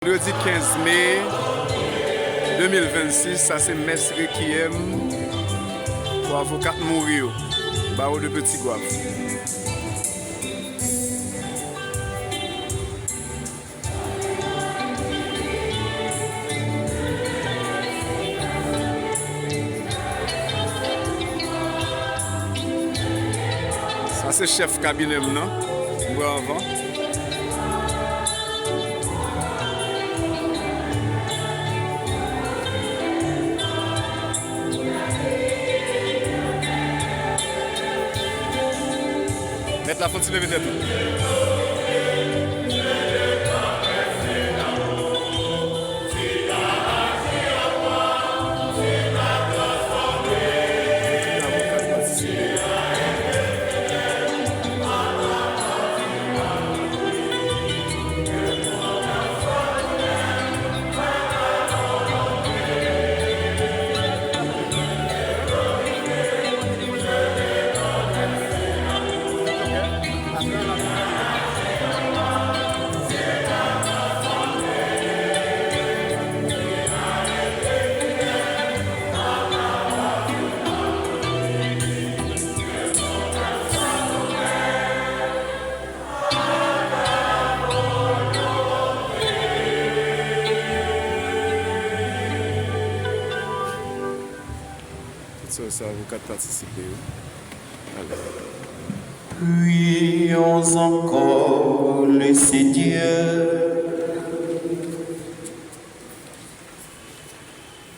Vendredi 15 mai 2026, ça c'est Messe Requiem pour avocat Mourio, barreau de Petit Goave. Ça c'est chef cabinet, non? Bravo. Mettre la fonte lever tête. Ça vous quatre participer. Prions encore le Seigneur.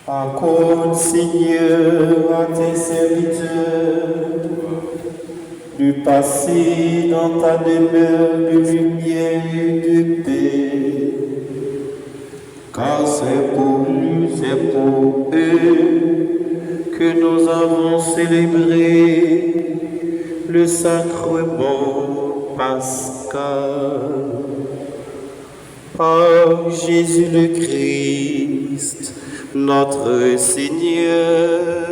Accorde, Seigneur, à tes serviteurs de passer dans ta demeure de lumière et de paix, car c'est pour nous, c'est pour eux que nous avons célébré le sacrement pascal. Par Jésus le Christ, notre Seigneur.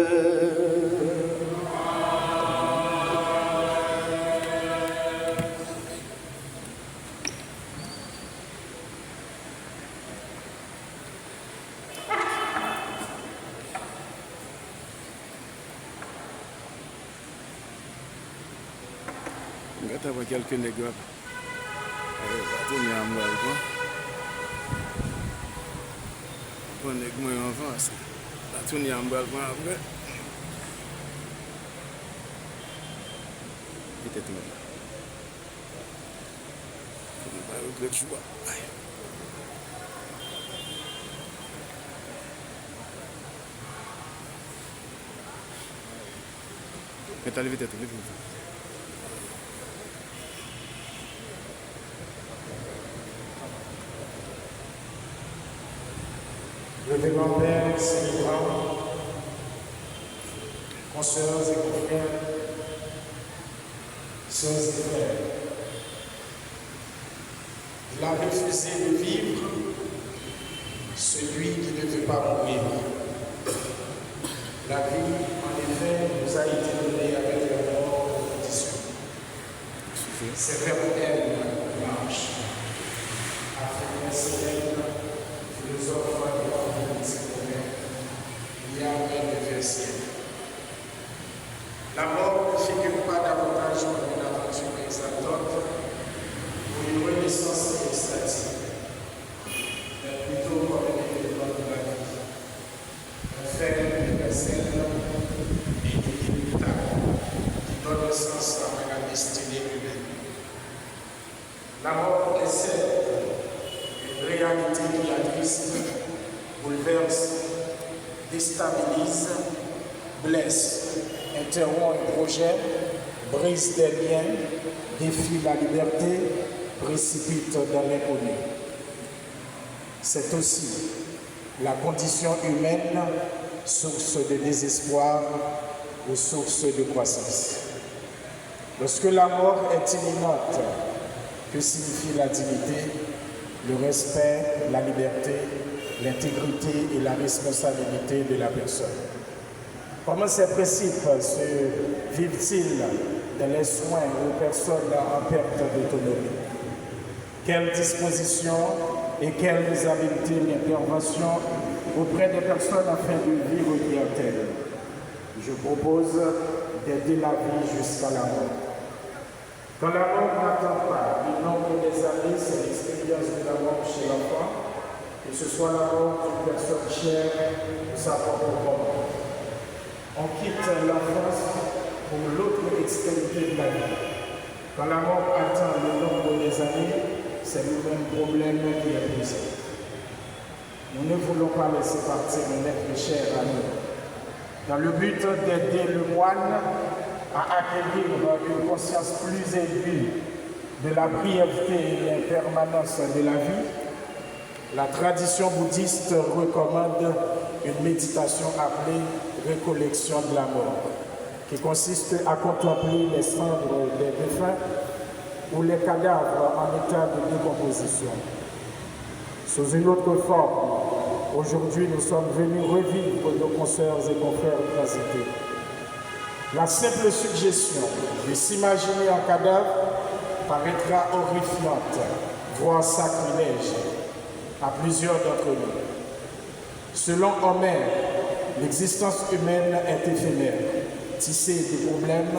Gata va quelques nègres. Tourner à moi quoi. Bon nègre moi avant ça. La tourner à moi après. Peut-être même. On va regretter choix. Mais t'as levé tête, levé tête. Révérend Père, célébrant, consoeurs et confrères, sœurs et frères, il a refusé de vivre celui qui ne veut pas mourir. La vie, en effet, nous a été donnée avec la mort de condition. C'est vers elle marche, affirmait Célène, philosophe il y a un verset. La mort ne figure pas davantage comme une aventure exaltante ou une renaissance extatique, mais plutôt comme un événement de la vie, un fait universel et inéluctable qui donne le sens à la destinée humaine. La mort est certes une réalité qui attriste, bouleverse, déstabilise, blesse, interrompt un projet, brise des liens, défie la liberté, précipite dans l'inconnu. C'est aussi la condition humaine, source de désespoir ou source de croissance. Lorsque la mort est imminente, que signifie la dignité, le respect, la liberté, l'intégrité et la responsabilité de la personne? Comment ces principes se vivent-ils dans les soins aux personnes en perte d'autonomie? Quelles dispositions et quelles habiletés d'intervention auprès des personnes afin de vivre clientèle. Je propose d'aider la vie jusqu'à la mort. Quand la mort n'attend pas, le nombre des années, c'est l'expérience de la mort chez l'enfant, que ce soit la mort d'une personne chère ou sa propre mort. On quitte l'enfance pour l'autre extrémité de la vie. Quand la mort atteint le nombre des années, c'est le même problème qui est posé. Nous ne voulons pas laisser partir un être cher à nous. Dans le but d'aider le moine à acquérir une conscience plus aiguë de la brièveté et l'impermanence de la vie, la tradition bouddhiste recommande une méditation appelée récollection de la mort, qui consiste à contempler les cendres des défunts ou les cadavres en état de décomposition. Sous une autre forme, aujourd'hui nous sommes venus revivre nos consoeurs et confrères transités. La simple suggestion de s'imaginer en cadavre paraîtra horrifiante, voire sacrilège, à plusieurs d'entre nous. Selon Homère, l'existence humaine est éphémère, tissée de problèmes,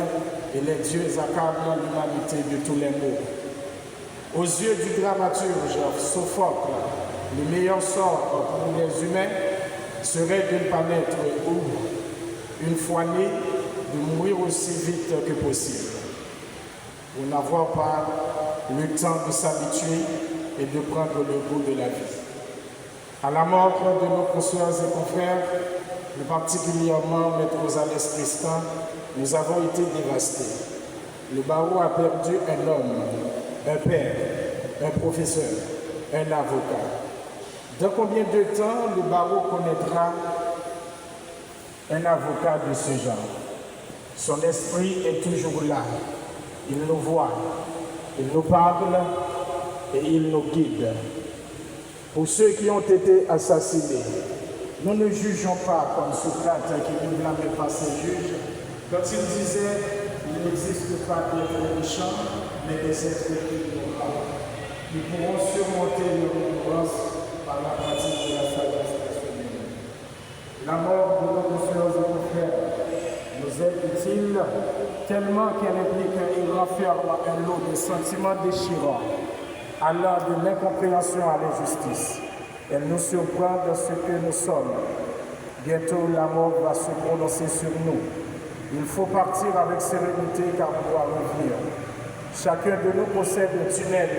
et les dieux accablent l'humanité de tous les maux. Aux yeux du dramaturge Sophocle, le meilleur sort pour les humains serait de ne pas naître ou, une fois né, de mourir aussi vite que possible, pour n'avoir pas le temps de s'habituer et de prendre le goût de la vie. À la mort de nos consoeurs et confrères, plus particulièrement Maître Rosales Tristan, nous avons été dévastés. Le barreau a perdu un homme, un père, un professeur, un avocat. Dans combien de temps le barreau connaîtra un avocat de ce genre? Son esprit est toujours là. Il nous voit, il nous parle et il nous guide. Pour ceux qui ont été assassinés, nous ne jugeons pas comme Socrate qui ne blâmait pas ses juges quand il disait il n'existe pas d'être méchants, mais des êtres qui nous parlent. Nous pourrons surmonter leur ignorance par la pratique de la sagesse personnelle. La mort de nos consoeurs et confrères nous est utile tellement qu'elle implique et renferme un lot de sentiments déchirants, allant de l'incompréhension à l'injustice. Elle nous surprend dans ce que nous sommes. Bientôt la mort va se prononcer sur nous. Il faut partir avec sérénité car on doit revenir. Chacun de nous possède un tunnel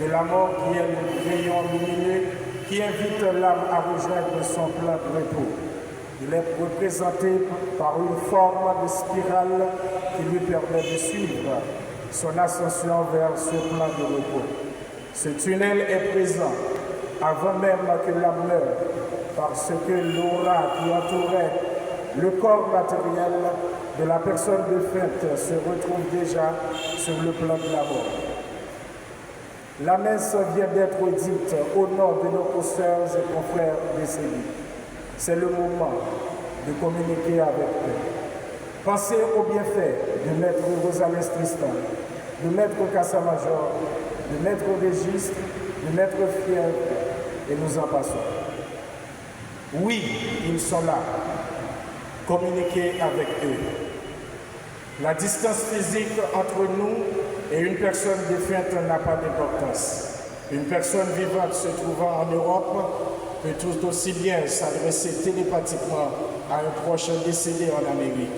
de la mort qui est le rayon lumineux qui invite l'âme à rejoindre son plan de repos. Il est représenté par une forme de spirale qui lui permet de suivre son ascension vers ce plan de repos. Ce tunnel est présent avant même que l'âme meure, parce que l'aura qui entourait le corps matériel de la personne défunte se retrouve déjà sur le plan de la mort. La messe vient d'être dite au nom de nos consoeurs et confrères décédés. C'est le moment de communiquer avec eux. Pensez aux bienfaits de Maître Rosales Tristan, de Maître Cassamajor, de Maître Régis, de Maître Fièvre, et nous en passons. Oui, ils sont là. Communiquez avec eux. La distance physique entre nous et une personne défunte n'a pas d'importance. Une personne vivante se trouvant en Europe peut tout aussi bien s'adresser télépathiquement à un proche décédé en Amérique.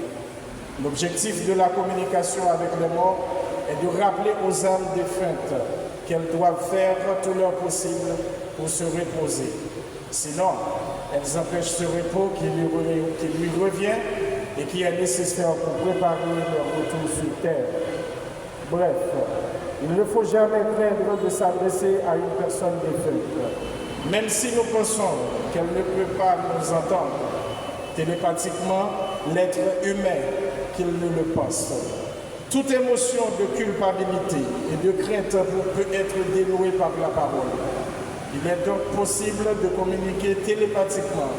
L'objectif de la communication avec les morts est de rappeler aux âmes défuntes qu'elles doivent faire tout leur possible pour se reposer. Sinon, elles empêchent ce repos qui lui revient et qui est nécessaire pour préparer leur retour sur Terre. Bref, il ne faut jamais craindre de s'adresser à une personne défunte. Même si nous pensons qu'elle ne peut pas nous entendre, télépathiquement, l'être humain qu'il ne le pense. Toute émotion de culpabilité et de crainte peut être dénouée par la parole. Il est donc possible de communiquer télépathiquement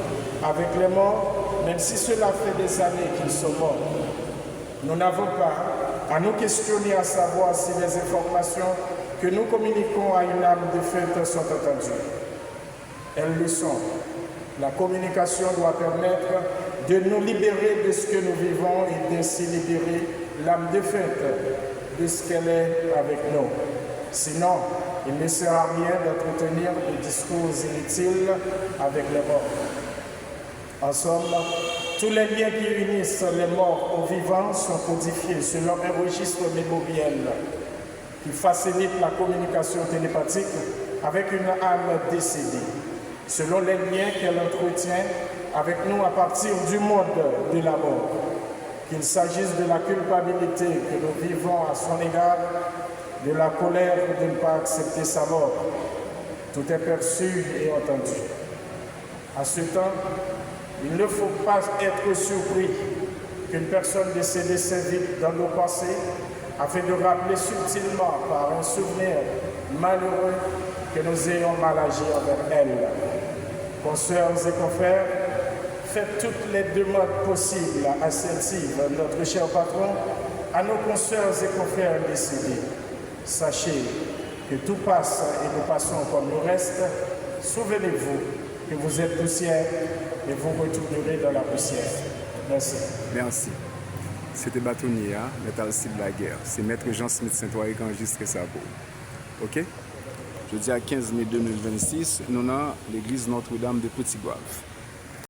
avec les morts, même si cela fait des années qu'ils sont morts. Nous n'avons pas à nous questionner à savoir si les informations que nous communiquons à une âme défunte sont entendues. Elles le sont. La communication doit permettre de nous libérer de ce que nous vivons et d'ainsi libérer l'âme défunte de ce qu'elle est avec nous. Sinon, il ne sert à rien d'entretenir des discours inutiles avec les morts. En somme, tous les liens qui unissent les morts aux vivants sont codifiés selon un registre mémoriel qui facilite la communication télépathique avec une âme décédée, selon les liens qu'elle entretient avec nous à partir du monde de la mort. Qu'il s'agisse de la culpabilité que nous vivons à son égard, de la colère de ne pas accepter sa mort, tout est perçu et entendu. À ce temps, il ne faut pas être surpris qu'une personne décédée s'invite dans nos pensées afin de rappeler subtilement par un souvenir malheureux que nous ayons mal agi envers elle. Consoeurs et confrères, faites toutes les demandes possibles assertives notre cher patron à nos consoeurs et confrères décédés. Sachez que tout passe et nous passons comme nous reste. Souvenez-vous que vous êtes poussière et vous retournerez dans la poussière. Merci. Merci. C'était Bâtonnier, Metal Cible la guerre. C'est Maître Jean-Smith Saint-Ouen qui a enregistré ça pour. OK? Jeudi à 15 mai 2026, nous avons l'église Notre-Dame de Petit-Goâve.